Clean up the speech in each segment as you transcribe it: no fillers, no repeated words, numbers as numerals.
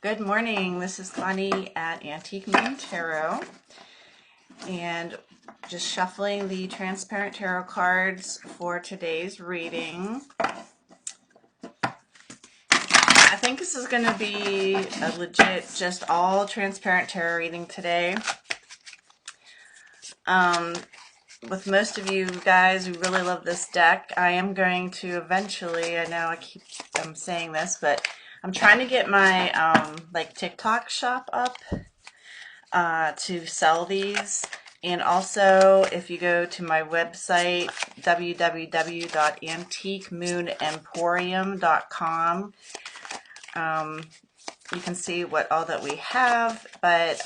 Good morning. This is Connie at Antique Moon Tarot, and just shuffling the transparent tarot cards for today's reading. I think this is going to be a legit, just all transparent tarot reading today. With most of you guys who really love this deck, I am going to eventually, I know I'm saying this, but I'm trying to get my like TikTok shop up to sell these. And also, if you go to my website, www.antiquemoonemporium.com, you can see what all that we have, but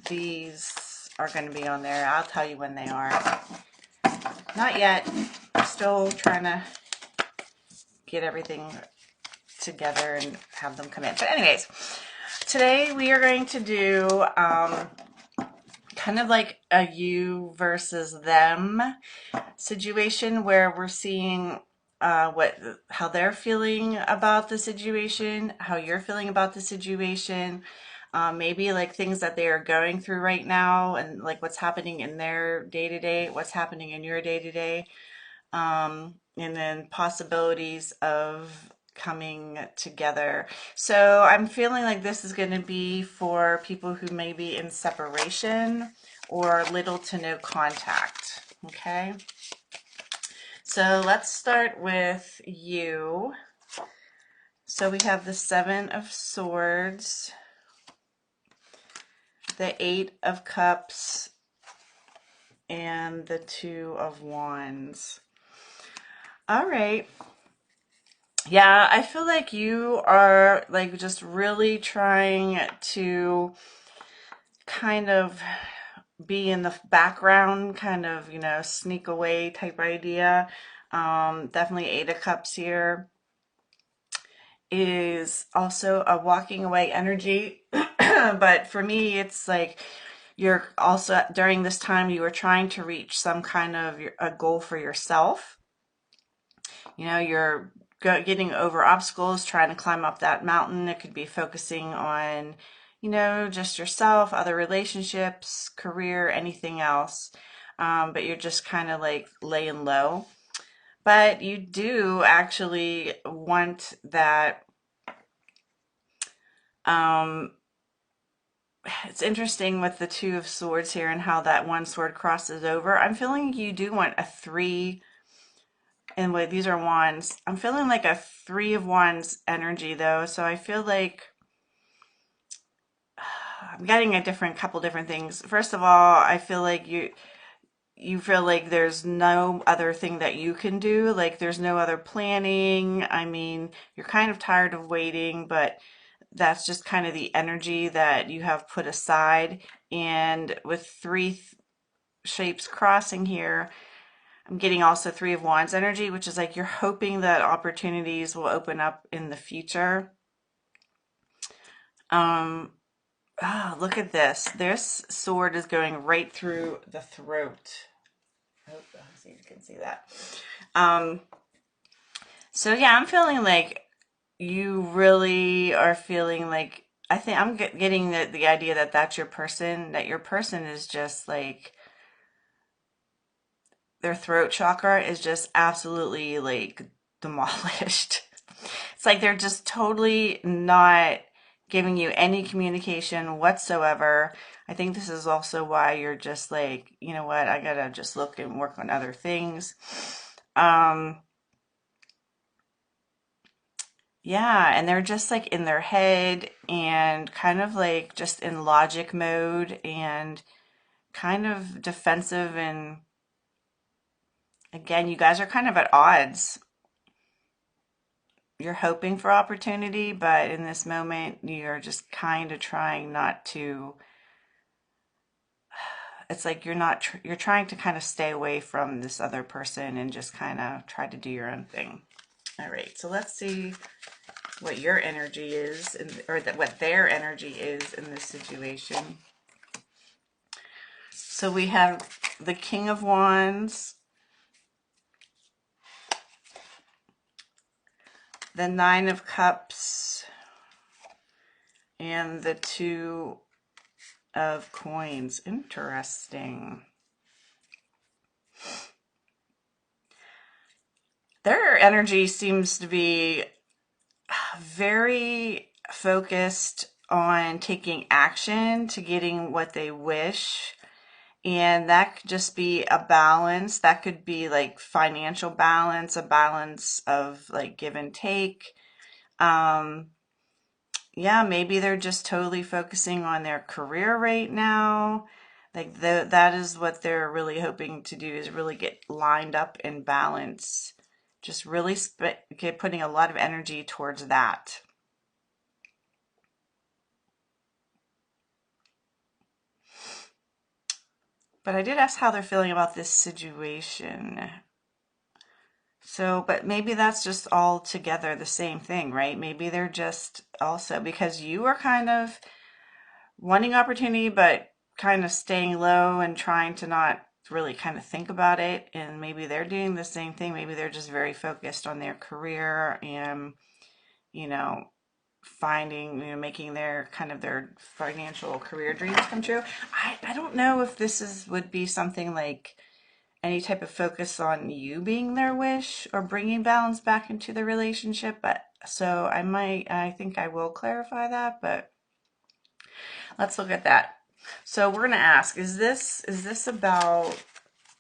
these are going to be on there. I'll tell you when they are. Not yet. Still trying to get everything together and have them come in. But anyways, today we are going to do kind of like a you versus them situation, where we're seeing how they're feeling about the situation, how you're feeling about the situation, maybe like things that they are going through right now, and like what's happening in their day-to-day, what's happening in your day-to-day, and then possibilities of coming together. So I'm feeling like this is going to be for people who may be in separation or little to no contact. Okay, so let's start with you. So we have the Seven of Swords, the Eight of Cups, and the Two of Wands. All right. Yeah, I feel like you are like just really trying to kind of be in the background, kind of, sneak away type idea. Definitely Eight of Cups here is also a walking away energy. But for me, it's like you're also, during this time, you were trying to reach some kind of a goal for yourself. You're getting over obstacles, trying to climb up that mountain. It could be focusing on, just yourself, other relationships, career, anything else. But you're just kind of like laying low. But you do actually want that. It's interesting with the Two of Swords here and how that one sword crosses over. I'm feeling you do want a three. And wait, these are wands. I'm feeling like a Three of Wands energy though. So I feel like I'm getting a couple different things. First of all, I feel like you feel like there's no other thing that you can do. Like there's no other planning. I mean, you're kind of tired of waiting, but that's just kind of the energy that you have put aside. And with three shapes crossing here, I'm getting also Three of Wands energy, which is like you're hoping that opportunities will open up in the future. Look at this. This sword is going right through the throat. Oh, so you can see that. So yeah, I'm feeling like you really are feeling like, I think I'm getting the idea that that's your person, that your person is just like, their throat chakra is just absolutely like demolished. It's like they're just totally not giving you any communication whatsoever. I think this is also why you're just like, you know what, I gotta just look and work on other things. Yeah, and they're just like in their head and kind of like just in logic mode and kind of defensive. And again, you guys are kind of at odds. You're hoping for opportunity, but in this moment, you're just kind of trying not to. It's like you're trying to kind of stay away from this other person and just kind of try to do your own thing. All right, so let's see what your energy is, or what their energy is in this situation. So we have the King of Wands, the Nine of Cups, and the Two of Coins. Interesting. Their energy seems to be very focused on taking action to getting what they wish. And that could just be a balance. That could be like financial balance, a balance of like give and take. Yeah, maybe they're just totally focusing on their career right now. Like that is what they're really hoping to do, is really get lined up in balance. Just really get putting a lot of energy towards that. But I did ask how they're feeling about this situation. So, but maybe that's just all together the same thing, right? Maybe they're just also, because you are kind of wanting opportunity, but kind of staying low and trying to not really kind of think about it. And maybe they're doing the same thing. Maybe they're just very focused on their career and, you know, finding, making their kind of their financial career dreams come true. I don't know if this would be something like any type of focus on you being their wish or bringing balance back into the relationship. But so I think I will clarify that, but let's look at that. So we're going to ask, is this about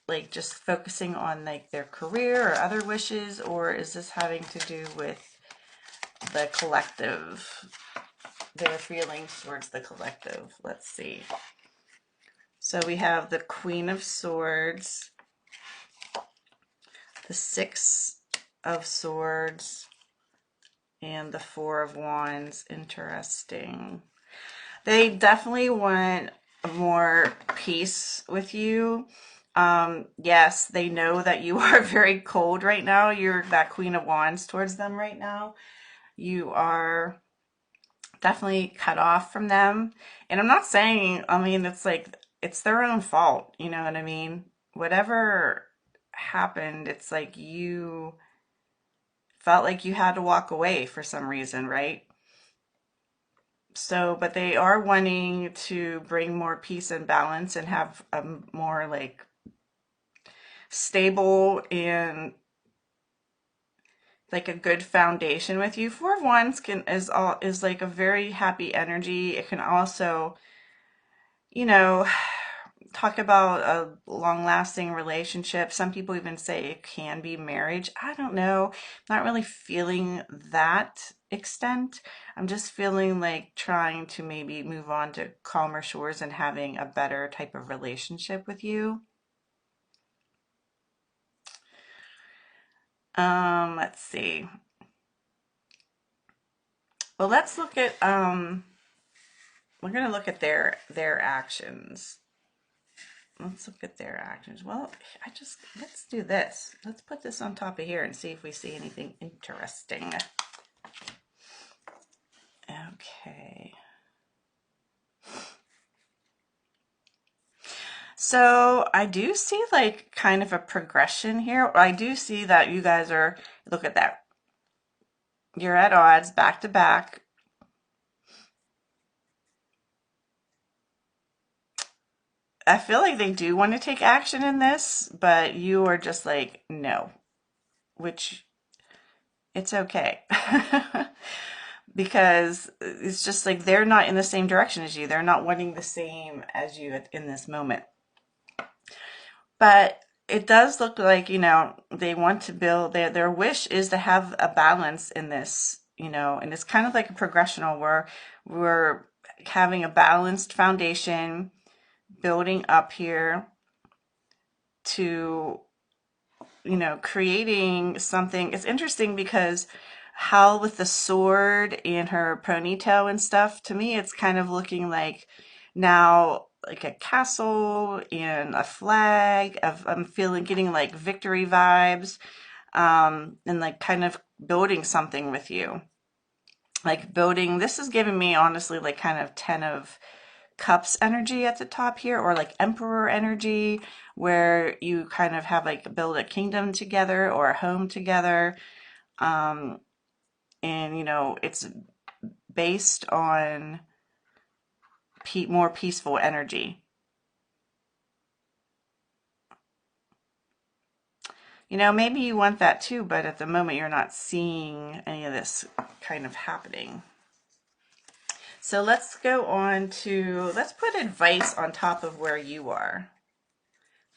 like just focusing on like their career or other wishes, or is this having to do with the collective, their feelings towards the collective? Let's see. So we have the Queen of Swords, the Six of Swords, and the Four of Wands. Interesting. They definitely want more peace with you. Yes, they know that you are very cold right now. You're that Queen of Wands towards them right now. You are definitely cut off from them. And I'm not saying, I mean, it's like, it's their own fault. You know what I mean? Whatever happened, it's like you felt like you had to walk away for some reason, right? So, but they are wanting to bring more peace and balance and have a more like stable and like a good foundation with you. Four of Wands is like a very happy energy. It can also, you know, talk about a long-lasting relationship. Some people even say it can be marriage. I don't know. I'm not really feeling that extent. I'm just feeling like trying to maybe move on to calmer shores and having a better type of relationship with you. Let's see. Well, let's look at we're going to look at their actions. Let's look at their actions. Well, let's do this. Let's put this on top of here and see if we see anything interesting. Okay. So I do see like kind of a progression here. I do see that you guys are, look at that. You're at odds back to back. I feel like they do want to take action in this, but you are just like, no, which it's okay. Because it's just like they're not in the same direction as you. They're not wanting the same as you in this moment. But it does look like, they want to build, their wish is to have a balance in this, and it's kind of like a progressional where we're having a balanced foundation, building up here to, creating something. It's interesting because how with the sword and her ponytail and stuff, to me, it's kind of looking like now like a castle and a flag of, I'm getting like victory vibes, and like kind of building something with you. Like building, this is giving me honestly like kind of 10 of Cups energy at the top here, or like Emperor energy, where you kind of have like build a kingdom together or a home together. And it's based on more peaceful energy. You know, maybe you want that too, but at the moment you're not seeing any of this kind of happening. So let's go on to, let's put advice on top of where you are.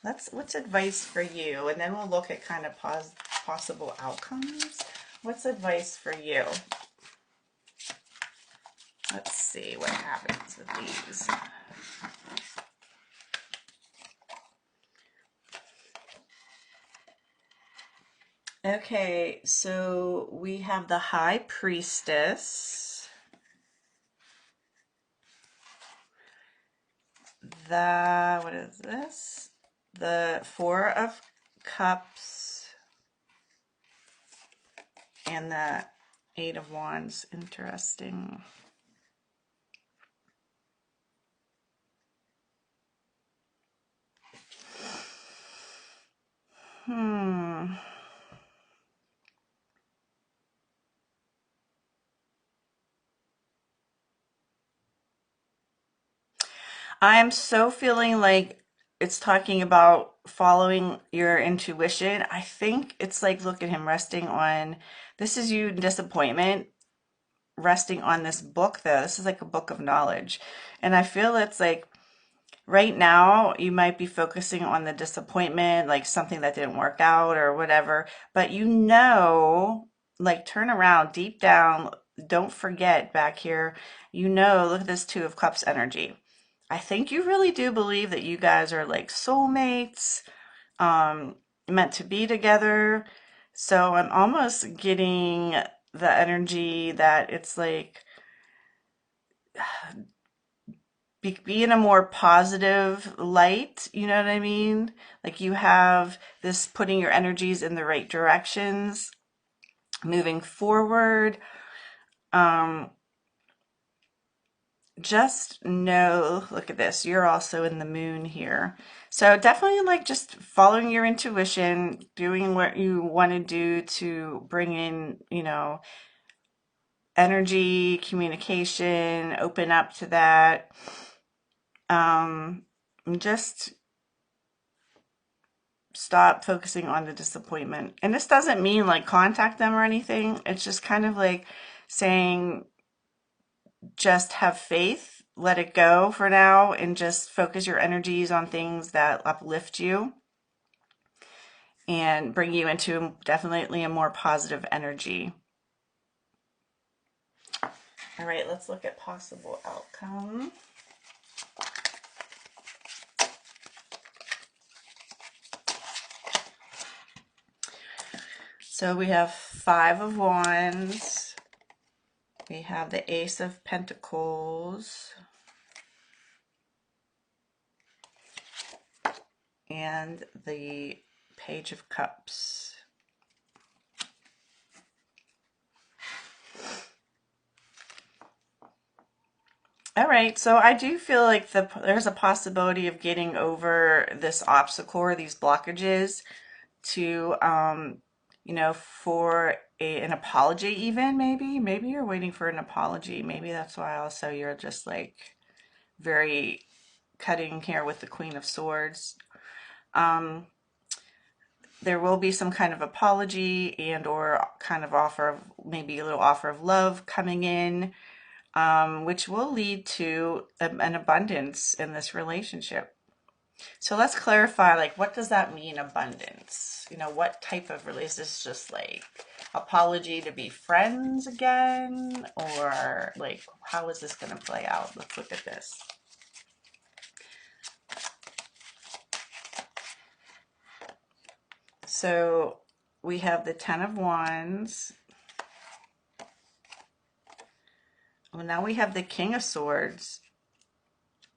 What's advice for you? And then we'll look at kind of possible outcomes. What's advice for you? Let's see what happens with these. Okay, so we have the High Priestess, what is this? The Four of Cups, and the Eight of Wands. Interesting. I'm so feeling like it's talking about following your intuition. I think it's like, look at him resting on, this is you in disappointment, resting on this book though. This is like a book of knowledge. And I feel it's like right now you might be focusing on the disappointment, like something that didn't work out or whatever, but you know, like turn around deep down, don't forget back here, you know, look at this Two of Cups energy. I think you really do believe that you guys are like soulmates, meant to be together. So I'm almost getting the energy that it's like be in a more positive light, you know what I mean? Like you have this putting your energies in the right directions, moving forward. Just know, look at this, you're also in the Moon here. So definitely like just following your intuition, doing what you want to do to bring in, you know, energy, communication, open up to that. Just stop focusing on the disappointment. And this doesn't mean like contact them or anything. It's just kind of like saying, just have faith, let it go for now, and just focus your energies on things that uplift you and bring you into definitely a more positive energy. All right, let's look at possible outcome. So we have Five of Wands. We have the Ace of Pentacles. And the Page of Cups. All right, so I do feel like there's a possibility of getting over this obstacle or these blockages to, you know, for an apology even, maybe you're waiting for an apology. Maybe that's why also you're just like very cutting here with the Queen of Swords. There will be some kind of apology and or kind of offer of, maybe a little offer of love coming in, which will lead to an abundance in this relationship. So let's clarify, like, what does that mean, abundance? You know, what type of relationship? Is this just like apology to be friends again? Or like, how is this going to play out? Let's look at this. So we have the Ten of Wands. Well, now we have the King of Swords.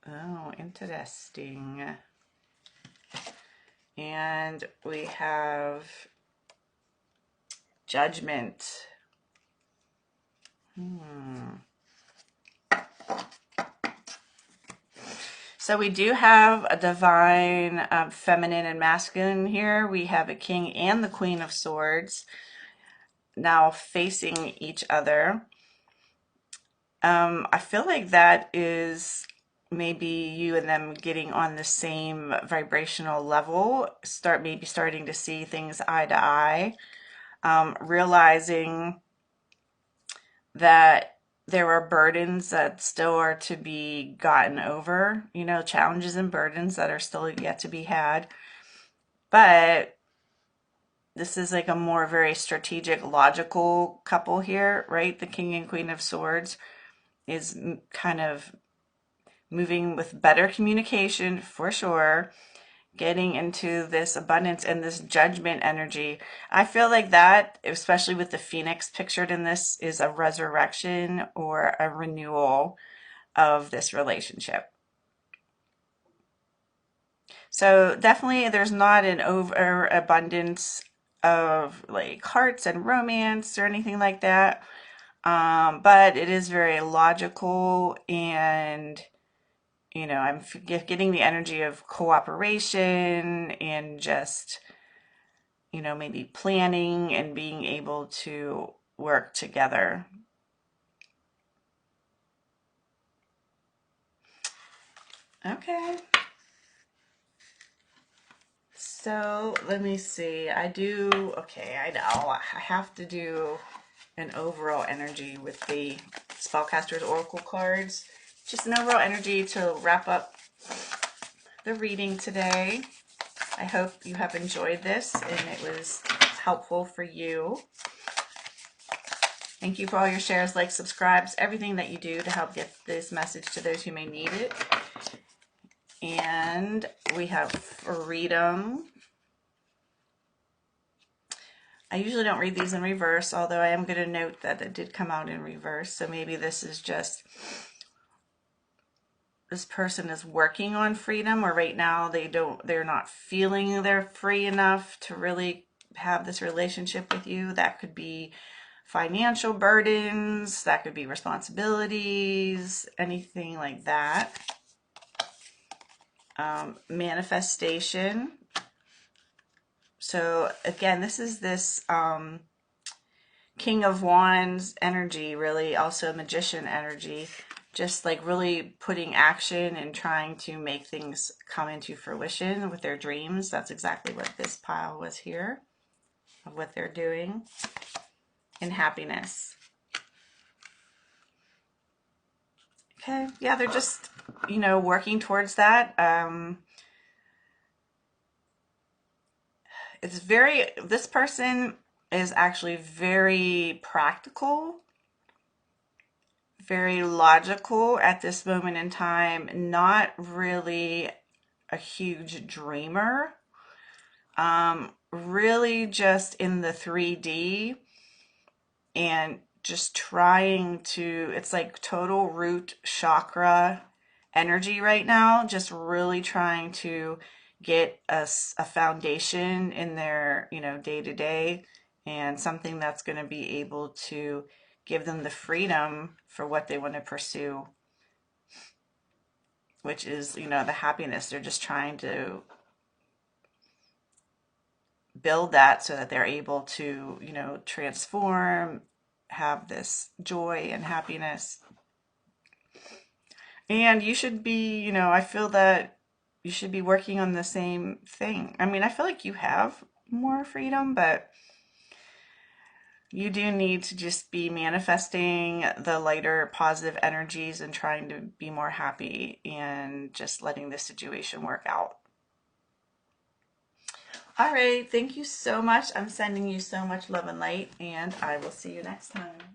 Oh, interesting. And we have Judgment. So we do have a divine feminine and masculine here. We have a King and the Queen of Swords now facing each other. I feel like that is maybe you and them getting on the same vibrational level, starting to see things eye to eye, realizing that there are burdens that still are to be gotten over, you know, challenges and burdens that are still yet to be had. But this is like a more very strategic, logical couple here, right? The King and Queen of Swords is kind of moving with better communication for sure, getting into this abundance and this judgment energy. I feel like that, especially with the phoenix pictured in this, is a resurrection or a renewal of this relationship. So definitely there's not an overabundance of like hearts and romance or anything like that. But it is very logical, and you know, I'm getting the energy of cooperation and just, you know, maybe planning and being able to work together. Okay. So let me see. Okay, I know. I have to do an overall energy with the Spellcaster's Oracle cards. Just an overall energy to wrap up the reading today. I hope you have enjoyed this and it was helpful for you. Thank you for all your shares, likes, subscribes, everything that you do to help get this message to those who may need it. And we have freedom. I usually don't read these in reverse, although I am going to note that it did come out in reverse. So maybe this is just, this person is working on freedom, or right now they're not feeling they're free enough to really have this relationship with you. That could be financial burdens, that could be responsibilities, anything like that. Manifestation. So again, this is this King of Wands energy, really also Magician energy, just like really putting action and trying to make things come into fruition with their dreams. That's exactly what this pile was here, of what they're doing. And happiness. Okay, yeah, they're just, you know, working towards that. This person is actually very practical, very logical at this moment in time, not really a huge dreamer, really just in the 3D and just trying to, it's like total root chakra energy right now, just really trying to get a foundation in their, you know, day to day, and something that's going to be able to give them the freedom for what they want to pursue, which is, you know, the happiness. They're just trying to build that so that they're able to, you know, transform, have this joy and happiness. And you should be, you know, I feel that you should be working on the same thing. I mean, I feel like you have more freedom, but you do need to just be manifesting the lighter, positive energies and trying to be more happy and just letting this situation work out. All right. Thank you so much. I'm sending you so much love and light, and I will see you next time.